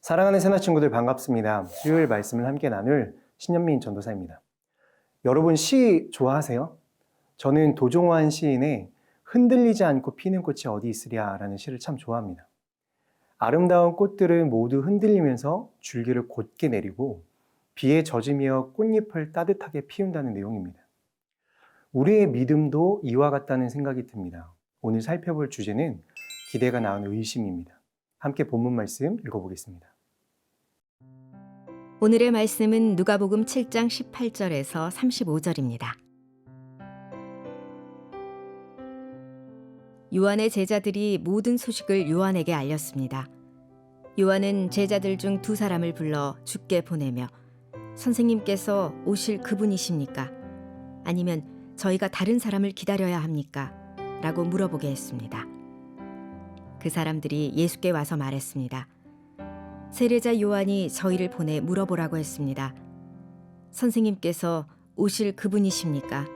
사랑하는 새나 친구들 반갑습니다. 수요일 말씀을 함께 나눌 신현민 전도사입니다. 여러분 시 좋아하세요? 저는 도종환 시인의 흔들리지 않고 피는 꽃이 어디 있으랴 라는 시를 참 좋아합니다. 아름다운 꽃들은 모두 흔들리면서 줄기를 곧게 내리고 비에 젖으며 꽃잎을 따뜻하게 피운다는 내용입니다. 우리의 믿음도 이와 같다는 생각이 듭니다. 오늘 살펴볼 주제는 기대가 낳은 의심입니다. 함께 본문 말씀 읽어보겠습니다. 오늘의 말씀은 누가복음 7장 18절에서 35절입니다. 요한의 제자들이 모든 소식을 요한에게 알렸습니다. 요한은 제자들 중 두 사람을 불러 주께 보내며 선생님께서 오실 그분이십니까? 아니면 저희가 다른 사람을 기다려야 합니까? 라고 물어보게 했습니다. 그 사람들이 예수께 와서 말했습니다. 세례자 요한이 저희를 보내 물어보라고 했습니다. 선생님께서 오실 그분이십니까?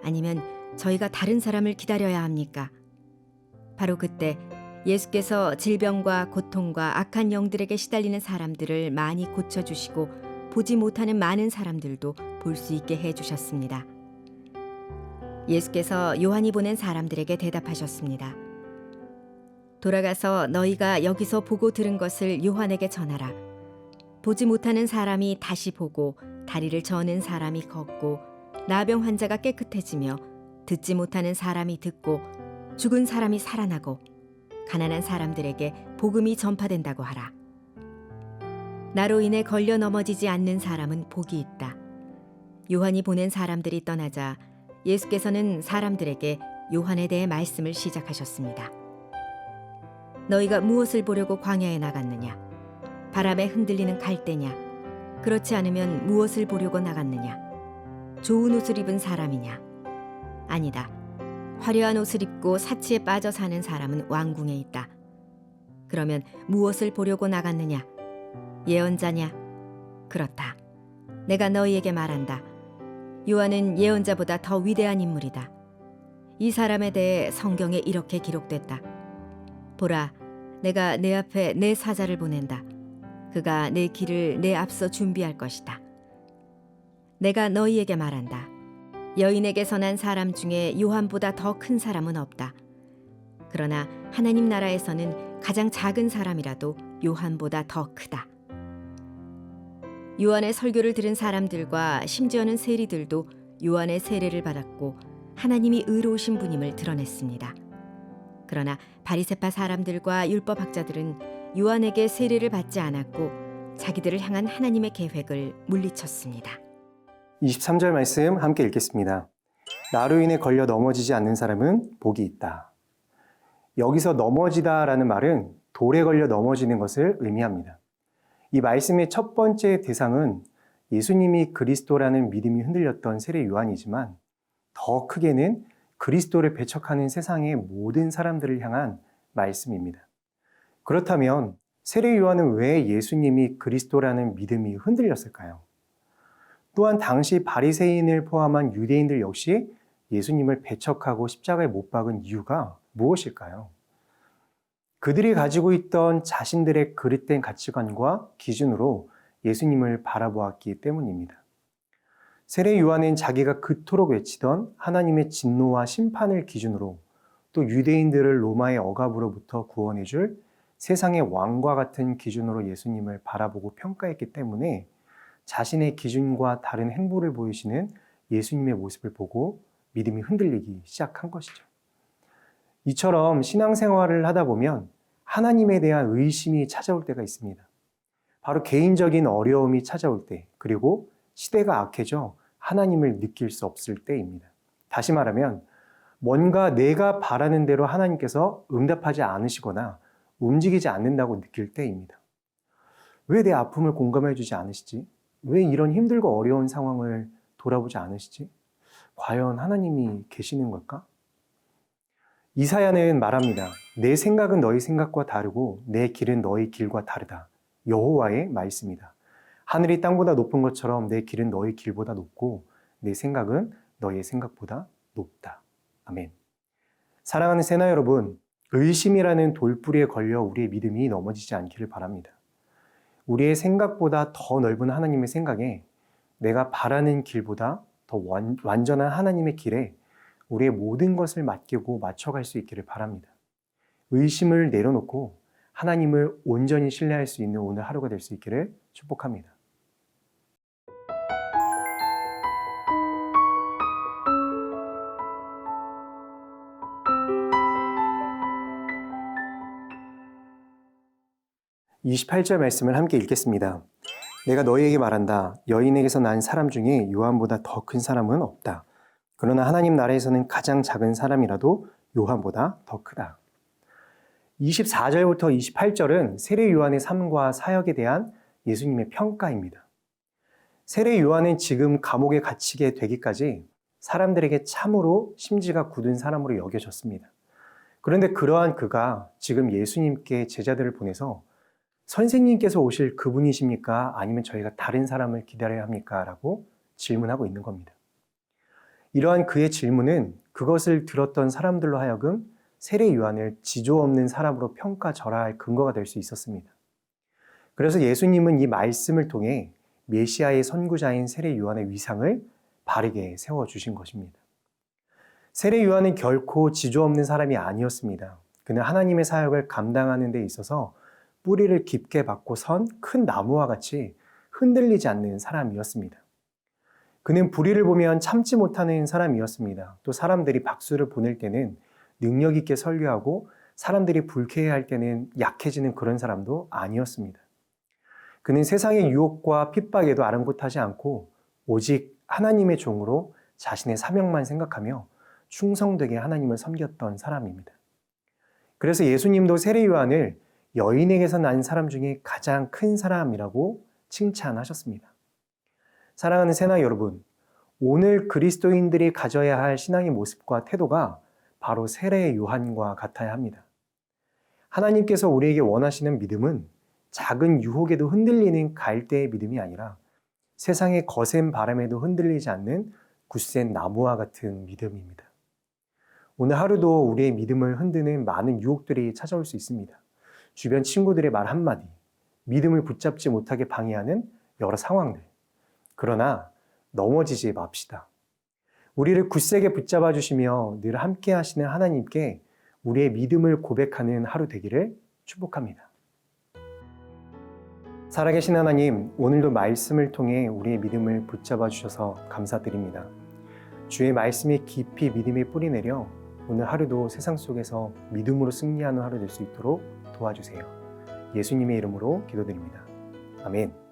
아니면 저희가 다른 사람을 기다려야 합니까? 바로 그때 예수께서 질병과 고통과 악한 영들에게 시달리는 사람들을 많이 고쳐주시고 보지 못하는 많은 사람들도 볼 수 있게 해주셨습니다. 예수께서 요한이 보낸 사람들에게 대답하셨습니다. 돌아가서 너희가 여기서 보고 들은 것을 요한에게 전하라. 보지 못하는 사람이 다시 보고 다리를 저는 사람이 걷고 나병 환자가 깨끗해지며 듣지 못하는 사람이 듣고 죽은 사람이 살아나고 가난한 사람들에게 복음이 전파된다고 하라. 나로 인해 걸려 넘어지지 않는 사람은 복이 있다. 요한이 보낸 사람들이 떠나자 예수께서는 사람들에게 요한에 대해 말씀을 시작하셨습니다. 너희가 무엇을 보려고 광야에 나갔느냐? 바람에 흔들리는 갈대냐? 그렇지 않으면 무엇을 보려고 나갔느냐? 좋은 옷을 입은 사람이냐? 아니다. 화려한 옷을 입고 사치에 빠져 사는 사람은 왕궁에 있다. 그러면 무엇을 보려고 나갔느냐? 예언자냐? 그렇다. 내가 너희에게 말한다. 요한은 예언자보다 더 위대한 인물이다. 이 사람에 대해 성경에 이렇게 기록됐다. 보라, 내가 내 앞에 내 사자를 보낸다. 그가 내 길을 내 앞서 준비할 것이다. 내가 너희에게 말한다. 여인에게서 난 사람 중에 요한보다 더 큰 사람은 없다. 그러나 하나님 나라에서는 가장 작은 사람이라도 요한보다 더 크다. 요한의 설교를 들은 사람들과 심지어는 세리들도 요한의 세례를 받았고 하나님이 의로우신 분임을 드러냈습니다. 그러나 바리새파 사람들과 율법학자들은 요한에게 세례를 받지 않았고 자기들을 향한 하나님의 계획을 물리쳤습니다. 23절 말씀 함께 읽겠습니다. 나로 인해 걸려 넘어지지 않는 사람은 복이 있다. 여기서 넘어지다라는 말은 돌에 걸려 넘어지는 것을 의미합니다. 이 말씀의 첫 번째 대상은 예수님이 그리스도라는 믿음이 흔들렸던 세례 요한이지만 더 크게는 그리스도를 배척하는 세상의 모든 사람들을 향한 말씀입니다. 그렇다면 세례 요한은 왜 예수님이 그리스도라는 믿음이 흔들렸을까요? 또한 당시 바리새인을 포함한 유대인들 역시 예수님을 배척하고 십자가에 못 박은 이유가 무엇일까요? 그들이 가지고 있던 자신들의 그릇된 가치관과 기준으로 예수님을 바라보았기 때문입니다. 세례 요한은 자기가 그토록 외치던 하나님의 진노와 심판을 기준으로 또 유대인들을 로마의 억압으로부터 구원해줄 세상의 왕과 같은 기준으로 예수님을 바라보고 평가했기 때문에 자신의 기준과 다른 행보를 보이시는 예수님의 모습을 보고 믿음이 흔들리기 시작한 것이죠. 이처럼 신앙생활을 하다 보면 하나님에 대한 의심이 찾아올 때가 있습니다. 바로 개인적인 어려움이 찾아올 때, 그리고 시대가 악해져 하나님을 느낄 수 없을 때입니다. 다시 말하면 뭔가 내가 바라는 대로 하나님께서 응답하지 않으시거나 움직이지 않는다고 느낄 때입니다. 왜 내 아픔을 공감해 주지 않으시지? 왜 이런 힘들고 어려운 상황을 돌아보지 않으시지? 과연 하나님이 계시는 걸까? 이사야는 말합니다. 내 생각은 너희 생각과 다르고 내 길은 너희 길과 다르다. 여호와의 말씀이다. 하늘이 땅보다 높은 것처럼 내 길은 너희 길보다 높고 내 생각은 너희의 생각보다 높다. 아멘. 사랑하는 새나 여러분, 의심이라는 돌뿌리에 걸려 우리의 믿음이 넘어지지 않기를 바랍니다. 우리의 생각보다 더 넓은 하나님의 생각에 내가 바라는 길보다 더 완전한 하나님의 길에 우리의 모든 것을 맡기고 맞춰갈 수 있기를 바랍니다. 의심을 내려놓고 하나님을 온전히 신뢰할 수 있는 오늘 하루가 될 수 있기를 축복합니다. (28절) 말씀을 함께 읽겠습니다. 내가 너희에게 말한다. 여인에게서 난 사람 중에 요한보다 더 큰 사람은 없다. 그러나 하나님 나라에서는 가장 작은 사람이라도 요한보다 더 크다. 24절부터 28절은 세례 요한의 삶과 사역에 대한 예수님의 평가입니다. 세례 요한은 지금 감옥에 갇히게 되기까지 사람들에게 참으로 심지가 굳은 사람으로 여겨졌습니다. 그런데 그러한 그가 지금 예수님께 제자들을 보내서 선생님께서 오실 그분이십니까? 아니면 저희가 다른 사람을 기다려야 합니까? 라고 질문하고 있는 겁니다. 이러한 그의 질문은 그것을 들었던 사람들로 하여금 세례 요한을 지조 없는 사람으로 평가절하할 근거가 될 수 있었습니다. 그래서 예수님은 이 말씀을 통해 메시아의 선구자인 세례 요한의 위상을 바르게 세워주신 것입니다. 세례 요한은 결코 지조 없는 사람이 아니었습니다. 그는 하나님의 사역을 감당하는 데 있어서 뿌리를 깊게 박고 선 큰 나무와 같이 흔들리지 않는 사람이었습니다. 그는 불의를 보면 참지 못하는 사람이었습니다. 또 사람들이 박수를 보낼 때는 능력 있게 설교하고 사람들이 불쾌해할 때는 약해지는 그런 사람도 아니었습니다. 그는 세상의 유혹과 핍박에도 아랑곳하지 않고 오직 하나님의 종으로 자신의 사명만 생각하며 충성되게 하나님을 섬겼던 사람입니다. 그래서 예수님도 세례 요한을 여인에게서 난 사람 중에 가장 큰 사람이라고 칭찬하셨습니다. 사랑하는 새나 여러분, 오늘 그리스도인들이 가져야 할 신앙의 모습과 태도가 바로 세례 요한과 같아야 합니다. 하나님께서 우리에게 원하시는 믿음은 작은 유혹에도 흔들리는 갈대의 믿음이 아니라 세상의 거센 바람에도 흔들리지 않는 굳센 나무와 같은 믿음입니다. 오늘 하루도 우리의 믿음을 흔드는 많은 유혹들이 찾아올 수 있습니다. 주변 친구들의 말 한마디, 믿음을 붙잡지 못하게 방해하는 여러 상황들. 그러나 넘어지지 맙시다. 우리를 굳세게 붙잡아 주시며 늘 함께 하시는 하나님께 우리의 믿음을 고백하는 하루 되기를 축복합니다. 살아계신 하나님, 오늘도 말씀을 통해 우리의 믿음을 붙잡아 주셔서 감사드립니다. 주의 말씀이 깊이 믿음의 뿌리 내려 오늘 하루도 세상 속에서 믿음으로 승리하는 하루 될 수 있도록 도와주세요. 예수님의 이름으로 기도드립니다. 아멘.